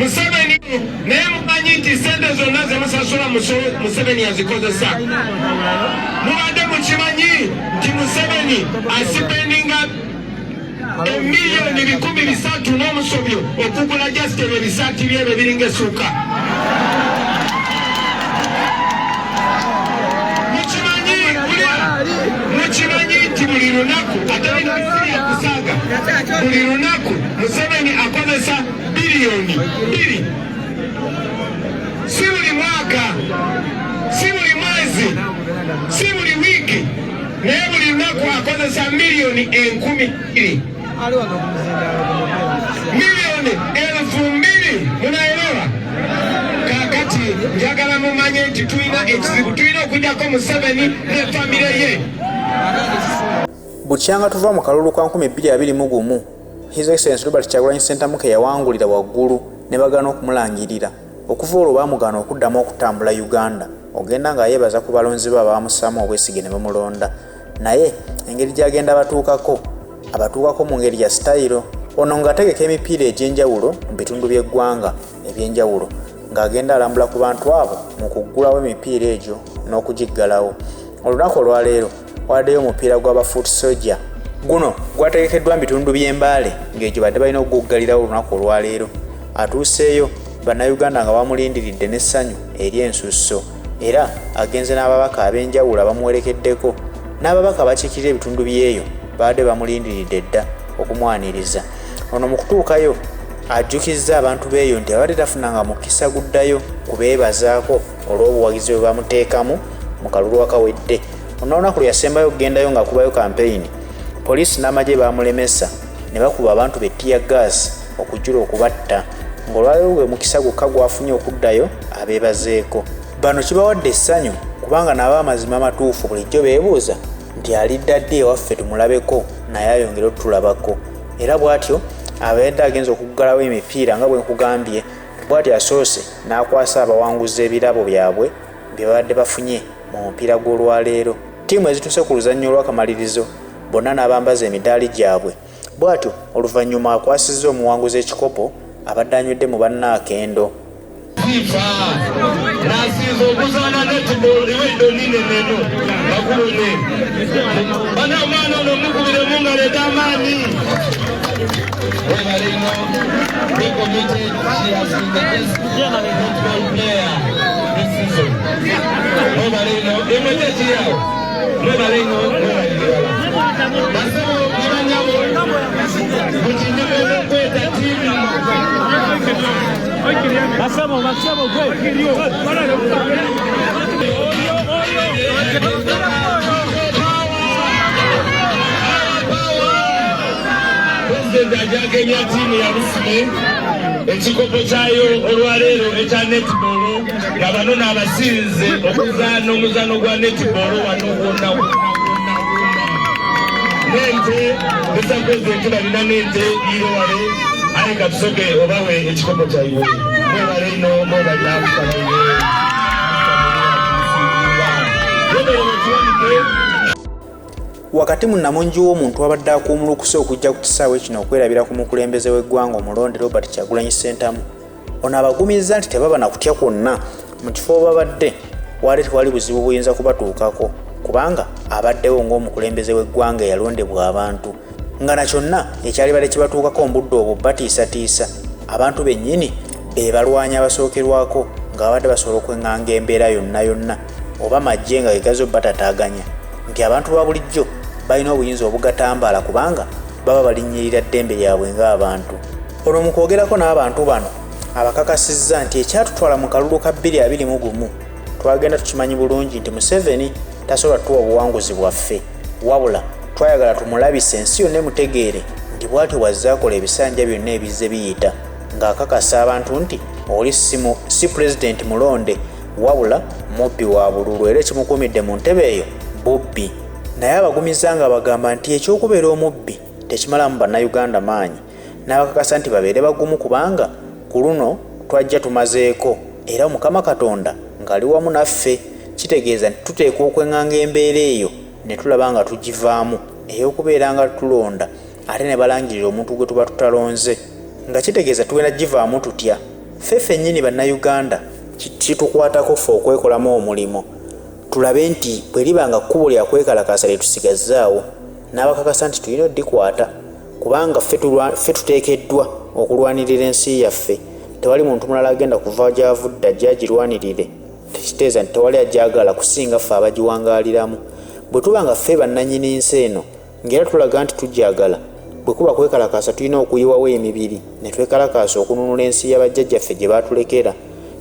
Museveni naye mumanyi nti sente zonna ze musasula Museveni yazikozesa. Mubadde mukimanyi nti Museveni asipendinga emiliyoni 300 n'omusobyo okugula jasitebe ebisaati byebe biringa essuuka. Mukimanyi nti buli lunaku ate bino bisiri yakusaaga buli lunaku Museveni akozesa biliyoni 2. Si buli mwaka, si buli mwezi, si buli wiiki, naye buli lunaku akozesa miliyoni 10,000. Miliyoni 2,000. Munaelewa? Kakati njagala mumanye nti tulina ekizibu, tulina okujjako Museveni ne famire ye. Bukyanga tuva mu kalulu ka 2021 His Excellency Robert Kyagulanyi Ssentamuke yawangulira waggulu ne bagana okumulangirira okuva olwo baamugana okuddamu okutambula Uganda ogenda nga yeebaza ku balonzi be abaamusaamu obwesige ne bamulonda naye engeri gy'agenda abatuukako mu ngeri ya sitayiro ono ng'ategeka emipiira egy'enjawulo mu bitundu by'eggwanga eby'enjawulo ng'agenda alambula ku bantu abo mu kuggulawo emipiira egyo n'okugiggalawo. Olunaku olwaleero waddeyo omupiira gw'abafuut soja guno gwategekeddwa mu bitundu by'embaale ng'egyo badde balina okuguggalirawo olunaku olwaleero. Atuuseeyo bannayuganda nga bamulindiridde n'essanyu ery'ensusso era agenze n'ababaka ab'enjawulo abamuwerekeddeko n'ababaka bakiikirira ebitundu by'eyo baadde bamulindiridde dda okumwaniriza. Ono mu kutuukayo ajjukizza abantu b'eyo nti abadde tafunanga mukisa guddayo kubeebazaako olw'obuwagizi bwe bamuteekamu mu kalulu akawedde. Ono olunaku lwe yasembayo okugendayo ng'akubayo kampeyini, poliisi n'amagye baamulemesa ne bakuba abantu be ttiya gaasi okujjula okubatta ng'olwaleero gwe mukisa gwokka gwafunye okuddayo abeebazeeko. Bano kibawadde essanyu kubanga nabo amazima amatuufu bulijjo beebuuza nti alidda ddi ewaffe tumulabeko naye ayongera otulabako. Era bw'atyo abaedde agenza okuggalawo emipiira nga bwe nkugambye, bw'atyo asoose n'akwasa abawanguzi ebirabo byabwe bye babadde bafunye mu mupiira gw'olwaleero. Ttiimu ezituuse ku luzannya olw'akamalirizo bonna n'abambaza emidaali gyabwe. Bw'atyo oluvannyuma akwasizza omuwanguzi ekikopo abadde anywedde mu bannaakendo. Nasizo okuzaana netball iweddo nine neno bakulune bana omwana ono mukubire mu ngalo ez'amaanyi. Webalino be committed, she has been the best football player this season. Webalino emweteeki yawo webalino basebo ibanyabo mukinyume n'okweta tiimu. Maximo, go. Ajagenya tiimu ya Busime ekikopo kyayo olwaleero ekya netball nga bano n'abasinze okuzaana omuzaano gwa netball wano wonna. N'ente besapulezidenti balina n'ente yiyo wale aye nga tusoke obawe ekikopo kyaiwe. Mwebale ino mwebalina bukamire. Wakati munnamungi w'omuntu abadde akuumulukusa okujja ku kisaawe kino okwerabira ku mukulembeze w'eggwanga omulonde Robert Kyagulanyi Ssentamuke, ono abagumizza nti tebaba na kutya kwonna mu kifo babadde wali tewali buzibu buyinza kubatuukako kubanga abaddewo ng'omukulembeze w'eggwanga eyalondebwa abantu nga na kyonna ekyali bale kibatuukako mbudde obwo batiisatiisa abantu bennyini be balwanya abasookerwako nga babadde basobola okweŋŋanga embeera yonna oba majje nga gegazo batataaganya nti abantu ba bulijjo balina obuyinza obugatambaala kubanga baba balinnyirira ddembe lyabwe ng'abantu. Ono mu kwogerako n'abantu bano abakakasizza nti ekyatutwala mu kalulu ka 2021 twagenda tukimanyi bulungi nti Museveni tasobola tuwa obuwanguzi bwaffe wabula twayagala tumulabise ensi yonna emutegeere nti bw'atyo bw'azzaakola ebisanja byonna ebizze biyita ng'akakasa abantu nti oli si pulezidenti mulonde wabula mubbi wa bululu era ekimukuumidde mu ntebe eyo Bobi. Naye abagumiza nga bagamba nti ekyokubeera omubbi tekimalamu bannayuganda maanyi n'abakakasa nti babeere bagumu kubanga ku luno twajja tumazeeko era Mukama Katonda ng'ali wamu naffe kitegeeza nti tuteekwa okweŋŋanga embeera eyo ne tulaba nga tugivaamu ey'okubeera nga tulonda ate ne balangirira omuntu gwe tuba tutalonze nga kitegeeza tugenda givaamu tutya Ffe nnyini bannayuganda kitukwatako ffe okwekolamu omulimo tulabe nti bwe liba nga kkubo lya kwekalakaasa lye tusigazzaawo n'abakakasa nti tulina oddikwata kubanga ffe tuteekeddwa okulwanirira ensi yaffe. Tewali muntu mulala agenda kuva gy'avudde ajja agirwanirire, tekiteeza nti tewali ajjagala kusinga ffe abagiwangaaliramu. Bwe tuba nga ffe bannannyini nsi eno ng'era tulaga nti tujjagala, bwe kuba kwekalakaasa tulina okuyiwawo emibiri ne twekalakaasa okununula ensi y'abajjajjaffe gye baatulekera,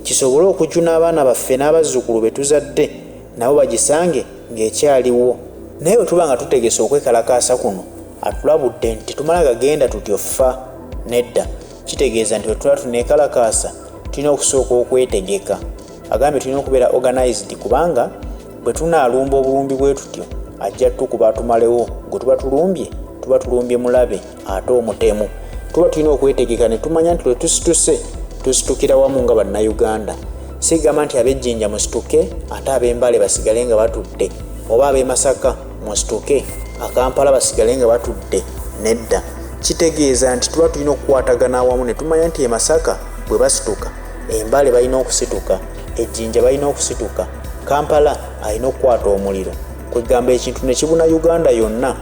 kisobole okujjuna abaana baffe n'abazzukulu be tuzadde nabo bagisange ng'ekyaliwo. Naye bwe tuba nga tutegese okwekalakaasa kuno atulabudde nti tumala gagenda tutyo ffa, nedda. Kitegeeza nti bwe tuba tuneekalakaasa tulina okusooka okwetegeka. Agambye tulina okubeera organized kubanga bwe tunaalumba obulumbi bwe tutyo ajja tukuba tumalewo. Gwe tuba tulumbye mulabe ate omutemu. Tuba tulina okwetegeka ne tumanya nti lwe tusituse tusitukira wamu nga bannayuganda. Sigamba nti ab'ejjinja musituke ate ab'embale basigale nga batudde, oba ab'e Masaka musituke Akampala basigale nga batudde, nedda. Kitegeeza nti tuba tulina okukwatagana awamu ne tumanya nti e Masaka bwe basituka embale balina okusituka, ejjinja balina okusituka, Kampala alina okukwata omuliro. Kwegamba ekintu ne kibuna Uganda yonna,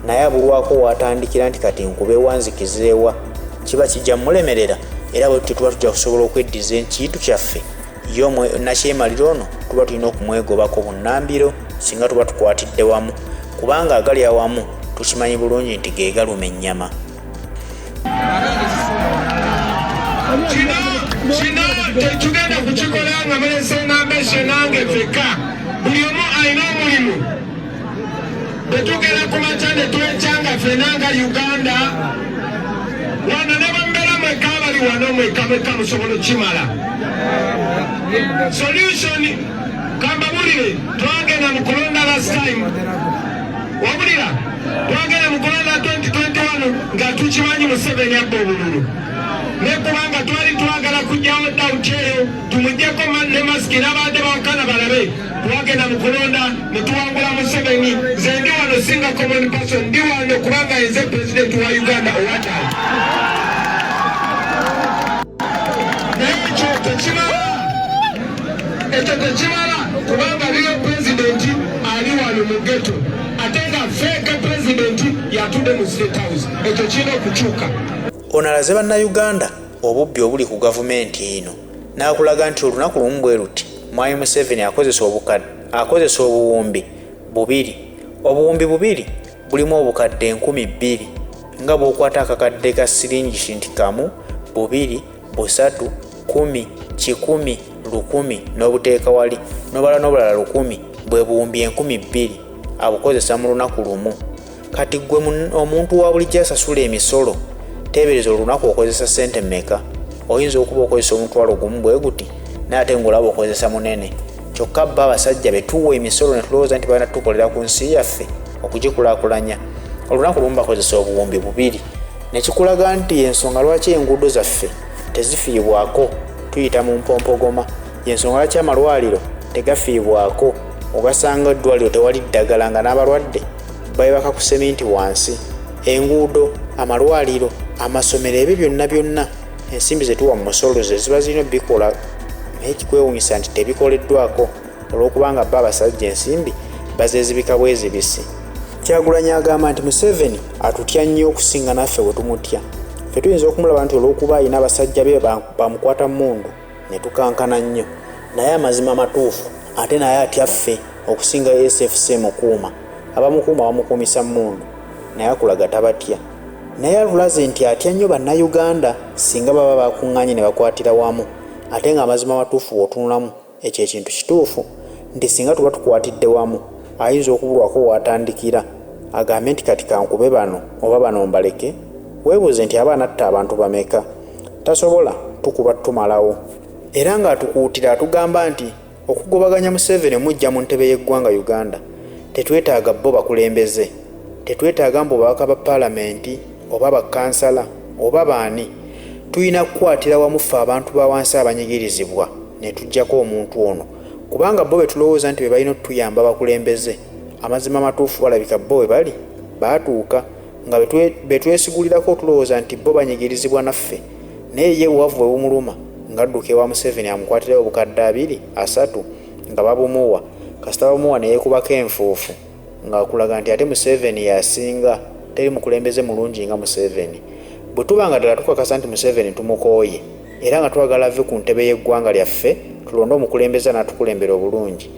naye abulwako watandikira nti kati nkubeewa nzikizeewa, kiba kijja mulemerera. Era bwe tuba tujja kusobola okweddiza ekintu kyaffe yo nakyemaliro ono tuba tulina okumwegobako bunnambiro singa tuba tukwatidde wamu, kubanga agali awamu tukimanyi bulungi nti ge galuma ennyama. Kino tetugenda kukikola nga mulesengambeshe nange feka, buli omu alina omulimu. Tetugera ku makya ne twekyanga fenanga Uganda wano ne bambera mweka abali wano mweka musobola okimala. Solution kambabulire twagenda mu kulonda last time, wabulira twagenda mu kulonda 2021 nga tukimanyi Museveni abba obululu, nekubanga twali twagala kujjawo dawuti eyo tumugyeko ne masiki n'abadde bawakana balabe. Twagenda mu kulonda ne tuwangula Museveni. Nze ndi wano singa common person, ndi wano kubanga yenze president wa Uganda owatawo. Ekyo tekimala kubanga liyo pulezidenti ali wano mu ghetto ate nga feeke pulezidenti yatudde mu State House. Ekyo kirina okukyuka. Ono alaze bannayuganda obubbi obuli ku gavumenti eno n'akulaga nti olunaku lumu bwe luti MU7 akozesa obuwumbi bubiri. Obuwumbi bubiri bulimu obukadde 2,000 nga bw'okwata akakadde ka siringi shinti kamu, bubiri, busatu, 10, 100, 100 n'obuteeka wali n'obala n'obulala 100 bwe buwumbi 2,000 abukozesa mu lunaku lumu. Kati gwe omuntu wa bulijjo asasula emisolo, teebereza olunaku okozesa ssente mmeka? Oyinza okuba okozesa omutwalo gumu bwe guti naye ate ng'olaba okozesa munene. Kyokka bba abasajja be tuwa emisolo ne tulowooza nti balina tukolera ku nsi yaffe okugikulaakulanya. Olunaku lumu bakozesa obuwumbi bubiri. Ne kikulaga nti ensonga lwaki enguudo zaffe tezifiibwako tuyita mu mpompogoma, y'ensonga lwaki amalwaliro tegafiibwako. Ogasanga eddwaliro tewali ddagala nga n'abalwadde bayibaka ku seminti wansi. Enguudo, amalwaliro, amasomero, ebyo byonna ensimbi ze tuwa mu musolo ze ziba zirina bikola, naye kikwewuunyisa nti tebikoleddwako olw'okubanga bba abasajja ensimbi bazeezibika bwezibisi. Kyagulanyi agamba nti Museveni atutya nnyo okusinga naffe bwe tumutya. Ffe tuyinza okumulaba nti olw'okuba alina abasajja be bamukwata mmundu ne tukankana nnyo, naye amazima matuufu ate naye atya ffe okusinga SFC mukuuma. Abamukuuma bamukuumisa mmundu naye akulaga tabatya. Naye alulaze nti atya nnyo bannayuganda singa baba bakuŋŋaanye ne bakwatira wamu, ate ng'amazima matuufu bw'otunulamu ekyo ekintu kituufu nti singa tuba tukwatidde wamu ayinza okubulwako watandikira agambe nti kati kankube bano oba bano mbaleke. Weebuuze nti abaana atta abantu bameka? Tasobola, tukuba tumalawo. Era ng'atukuutira atugamba nti okugobaganya Museveni mujja mu ntebe y'eggwanga Uganda tetwetaaga bo bakulembeze, tetwetaaga mbu babaka ba paalamenti oba bakansala oba baani. Tuyina kukwatira wamu ffe abantu ba wansi abanyigirizibwa ne tujjako omuntu ono, kubanga bo be tulowooza nti be balina otuyamba bakulembeze. Amazima matuufu balabika bo we bali baatuuka nga betwesigulirako tulowooza nti bo banyigirizibwa naffe, naye ye buwavu bwe bumuluma ng'adduka ewa Museveni amukwatirewo obukadde 2-3 nga babumuwa kasita bamuwa ne yeekubako enfuufu ng'akulaga nti ate Museveni yasinga teri mukulembeze mulungi nga Museveni. Bwe tuba nga ddala tukakasa nti Museveni tumukooye era nga twagala ave ku ntebe y'eggwanga lyaffe tulonde omukulembeze n'atukulembera obulungi,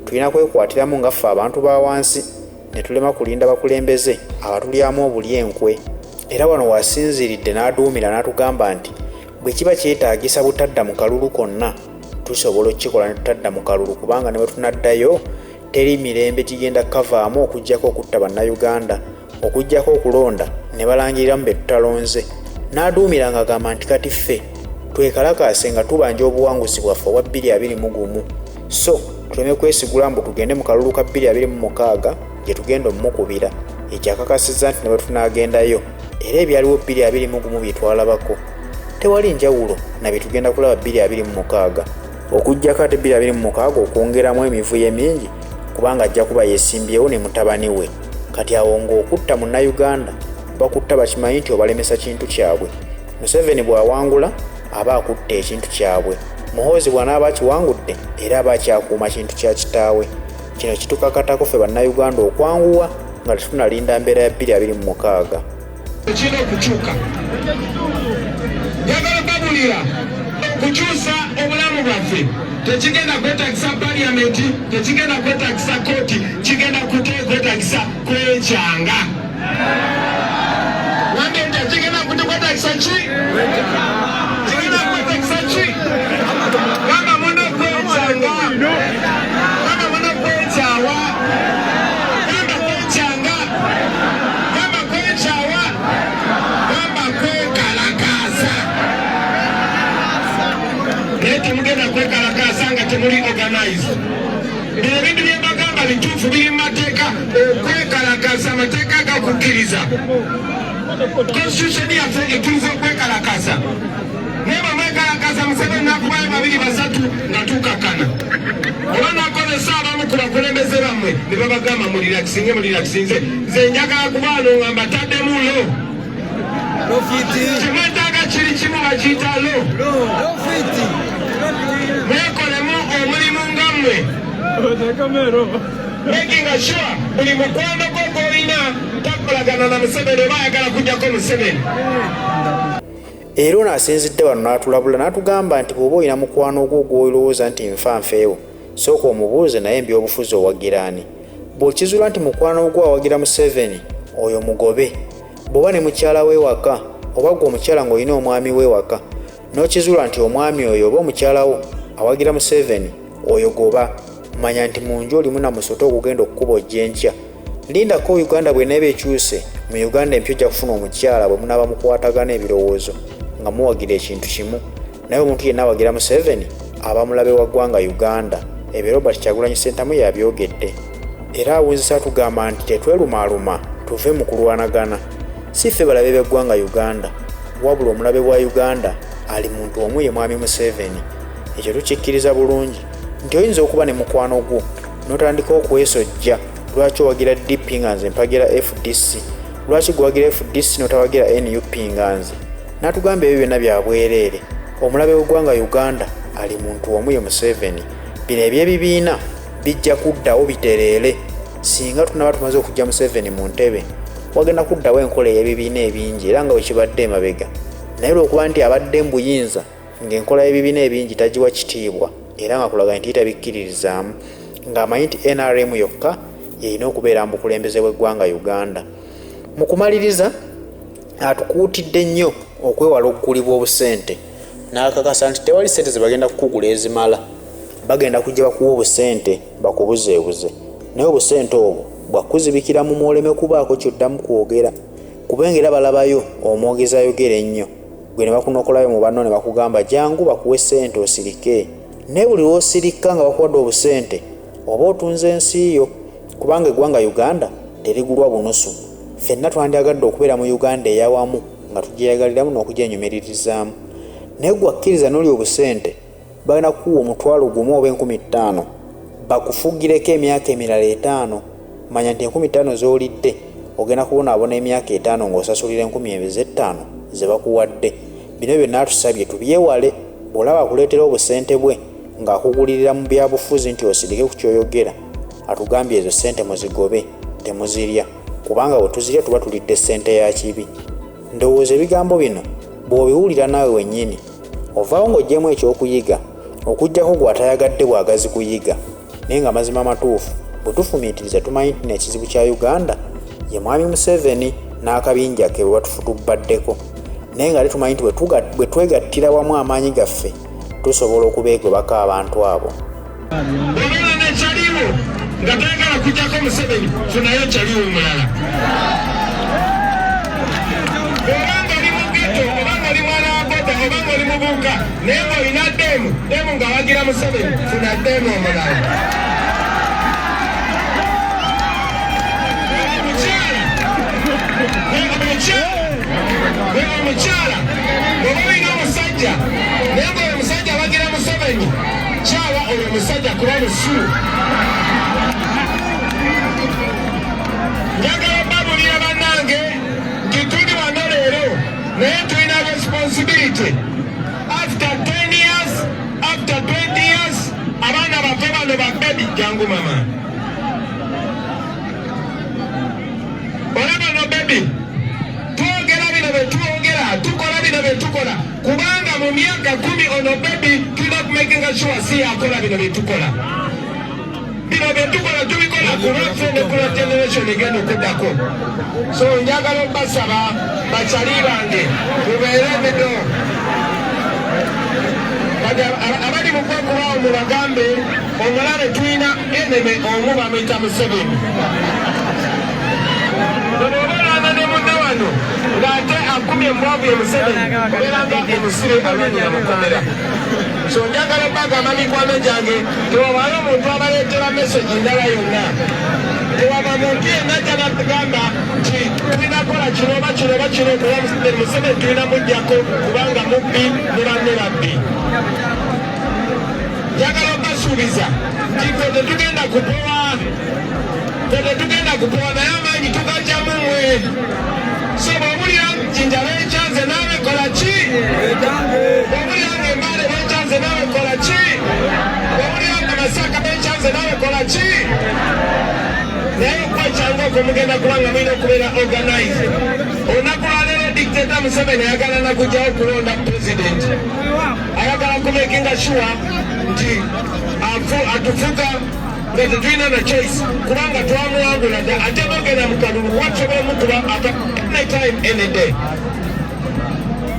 tulina kwekwatiramu nga ffe abantu ba wansi ne tulema kulinda bakulembeze abatulyamu obuli enkwe. Era wano wasinziridde n'aduumira n'atugamba nti bwe kiba kyetaagisa butadda mu kalulu konna tusobola okukikola ne tutadda mu kalulu kubanga ne bwe tunaddayo teri mirembe gigenda kavaamu okuggyako okutta bannayuganda, okuggyako okulonda ne balangiriramu be tutalonze. N'aduumira ng'agamba nti kati ffe twekalakaase nga tubanja obuwanguzi bwaffe obwa 2021 so tuleme kwesigula mbu tugende mu kalulu ka 2026 gye tugenda omukubira. Ekyo akakasizza nti ne bwe tunaagendayo era ebyaliwo 2021 bye twalabako tewali njawulo na bye tugenda kulaba 2026 okuggyako ate 2026 okwongeramu emivuyo emingi kubanga ajja kuba yeesimbyewo ne mutabani we. Kati awo ng'okutta munnayuganda bakutta bakimanyi nti obalemesa kintu kyabwe. Museveni bw'awangula aba akutta ekintu kyabwe, Muhoozi bw'anaaba akiwangudde era aba akyakuuma kintu kya kitaawe. Kino kitukakatako ffe bannayuganda okwanguwa nga tetunalinda mbeera ya 2026. Ekirina okukyuka njagala babulira okukyusa obulamu bwaffe tekigenda kwetagisa paliyamenti, tekigenda kwetagisa kooti, kigenda kwetagisa kwekyanga. Wambe nti kigenda kwetagisa ki? Kigenda kwetagisa ki? Gamba muno kwekyanga, gamba muno kwekyawa, gamba kwekyanga, gamba kwekyawa, gamba kwekalakaasa. Naye temugenda kwekalakaasa nga temuli organize. Ebintu bye mbagamba bituufu biri mu mateeka. Okwekalakaasa amateeka gakukkiriza. Constitution yaffe ekkiriza okwekalakaasa. Naye bamwekalakaasa Museveni n'akubayo 2-3 nga tukakana. Oba nakozesa abamu ku bakulembeze bammwe ne babagamba mulirakisinge mulirakisinze. Nze njagala kubaano nga mbataddemu lo. Kimwetaaga kiri kimu bakiyita lo. Mwekolemu omulimu nga mmwe. Making sure buli mukwano gwo gw'olina takolagana na Museveni oba ayagala kujjako Museveni. Era ono asinzidde wano n'atulabula n'atugamba nti bw'oba olina mukwano gwo gw'olowooza nti nfa nfeewo sooka omubuuze naye mbyobufuzi owagiraani. Bw'okizuula nti mukwano gwo awagira Museveni oyo mugobe. Bw'oba ne mukyala w'ewaka oba gwe omukyala ng'olina omwami w'ewaka n'okizuula nti omwami oyo oba omukyala wo awagira Museveni oyo goba, manya nti mu nju olimu na musoto ogugenda okkuba ojja enkya. Lindako Uganda bw'eneeba ekyuse mu Uganda empya ojja kufuna omukyala bwe munaaba mukwatagana ebirowoozo nga muwagira ekintu kimu. Naye omuntu yenna awagira Museveni aba mulabe wa ggwanga Uganda. Ebyo Robert Kyagulanyi Ssentamu yabyogedde. Era awunzisa tugamba nti tetwerumaaluma tuve mu kulwanagana. Si ffe balabe b'eggwanga Uganda wabula omulabe wa Uganda ali muntu omu ye mwami Museveni. Ekyo tukikkiriza bulungi nti oyinza okuba ne mukwano gwo n'otandika okwesojja lwaki owagira DP nga nze mpagira FDC, lwaki gwagira FDC n'otawagira NUP nga nze. N'atugamba ebyo byonna bya bwereere. Omulabe w'eggwanga Uganda ali muntu omu ye Museveni. Bino eby'ebibiina bijja kuddawo bitereere singa tunaba tumaze okujja Museveni mu ntebe. Wagenda kuddawo enkola ey'ebibiina ebingi era nga bwe kibadde emabega. Naye lw'okuba nti abadde mbuyinza ng'enkola y'ebibiina ebingi tagiwa kitiibwa era nga kulaga nti tabikkiririzaamu, ng'amanyi nti NRM yokka yerina okubeera mu bukulembeze bw'eggwanga Uganda. Mu kumaliriza atukuutidde nnyo okwewala okugulibwa obusente n'akakasa nti tewali ssente ze bagenda kukugula ezimala, bagenda kujja bakuwa obusente bakubuzeebuze. Naye obusente obwo bwakuzibikira mu mwoleme kubaako kyoddamu kwogera kubanga era balabayo omwogezi ayogera ennyo gwe ne bakunokolayo mu banno ne bakugamba jangu bakuwe ssente osirike. Naye buli lw'osirika nga bakuwadde obusente oba otunze ensi yo kubanga eggwanga Uganda terigulwa bunusu. Ffenna twandyagadde okubeera mu Uganda eyawamu nga tugyeyagaliramu n'okugyenyumiririzaamu. Naye gwe akkiriza n'oli obusente bagenda kukuwa omutwalo gumu oba 50,000 bakufugireko emyaka emirala 5. Manya nti 50,000 z'olidde ogenda kubonaabona emyaka 5 ng'osasulira 5,000 ze bakuwadde. Bino byonna tusabye tubyewale bw'olaba akuleetera obusente bwe ng'akugulirira mu byabufuzi nti osirike ku kyoyogera, atugambye ezo ssente muzigobe, temuzirya, kubanga bwe tuzirya tuba tulidde ssente ya kibi. Ndowooza ebigambo bino bw'obiwulira naawe wennyini ovaawo ng'oggyemu ekyokuyiga, okuggyako gw'atayagadde bw'agazi kuyiga, naye nga mazima matuufu bwe tufumiitiriza tumanyi nti n'ekizibu kya Uganda ye mwami Museveni n'akabinja ke bwe batufutubaddeko, naye nga tumanyi nti bwe twegattira wamu amaanyi gaffe tusobola okubeegobako abantu abo. Olwala nekyaliwo nga tayagala kujjako Museveni, funayo kyaliwo omulala. Obanga oli mu ghetto, obanga oli mwana wa boda, obanga oli mubuuka, naye ng'olina demu nga wagira Museveni, funa demu omulala. Omukyala bw'oba olina omusajja naye ng'oyo omusajja abagira Museveni, kyala oyo omusajja kuba musulu. Njagala babulira bannange nti tuli wano leero naye tulina responsibility. After 10 years, after 20 years, abaana bafe bano babebi jangu mama. Olaba no bebi tukola bino byetukola kubanga mu myaka 10 ono bebi tulina kumakinga sure si yakola bino byetukola. Bino byetukola tubikola kulwaffe ne kula generation egenda okuddako. So njagala obbasaba bakyali bange mubeere emido, abali mu kwekubaawo mubagambe omulabe tulina eneme omu bamuyita Museveni. Obalana ne munne wano ng'ate akumye embwavu ye Museveni obeera nga emusire alwanyira mukomera. So njagala obbagamba mikwano gyange tewabaayo omuntu abaleetera meseji ndala yonna. Tewaba muntu yenna ajja n'atugamba nti tulina kola kino oba kino oba kino kuba Museveni tulina muggyako kubanga mubbi ne banne babbi. Njagala obbasuubiza nti ffe tetugenda kupowa, tetugenda kupowa naye amaanyi tugajjamu mmwe. So bw'obulira jinja beekyanze naawe kola ki? Bw'obulira ng'embaale beekyanze naawe kola ki? Bw'obulira nga Masaka beekyanze naawe kola ki? Naye okwekyanga okwo mugenda kubanga mulina okubeera organize. Olunaku lwaleero dictator Museveni ayagala nakugyawo kulonda pulezidenti, ayagala kumakinga sure nti atufuga nga tetulina na choice kubanga twamuwangula dda ate bogenda mu kalulu wasobola mukuba anytime any day.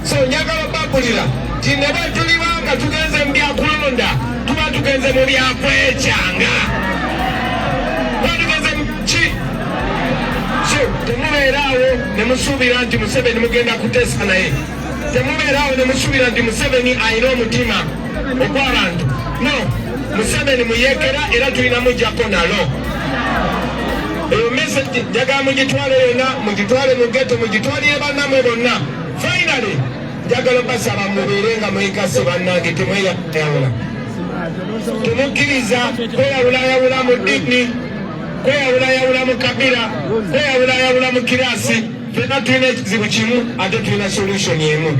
So njagala obbagulira nti ne bwe tulibanga tugenze mu byakulonda tuba tugenze mu byakwekyanga. Tugenze mu ki? So temubeeraawo ne musuubira nti Museveni mugenda kuteesa naye, temubeeraawo ne musuubira nti Museveni alina omutima ogw'abantu. No, Museveni muyeekera era tulina mujjako nalo. Eyo message njagala mugitwale yonna, mugitwale mu ghetto, mugitwalire bannammwe bonna. Finally njagala obbasaba mubeere nga mwekase bannange, temweyawula. Temukkiriza kweyawulayawula mu ddiini, kweyawulayawula mu kabira, kweyawulayawula mu kiraasi. Ffenna tulina ekizibu kimu ate tulina solution emu.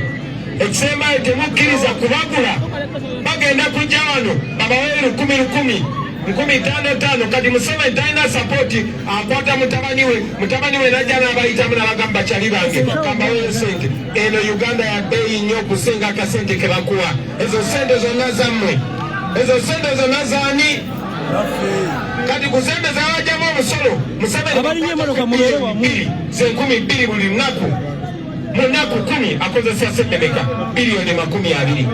Ekisembayo temukkiriza kubagula bagenda kujja wano babawe 1,000 kati Museveni talina sapoti, akwata mutabani we najja n'abayitamu n'abagamba bakyali bange kambaweyo sente. Eno Uganda ya bbeeyi nnyo okusinga akasente ke bakuwa. Ezo sente zonna zammwe, ezo sente zonna zaani? Kati ku sente zawajjamu omusolo Museveni ze 2,000 buli lunaku. Mu nnaku 10 akozesa sente meka? Biliyoni 20.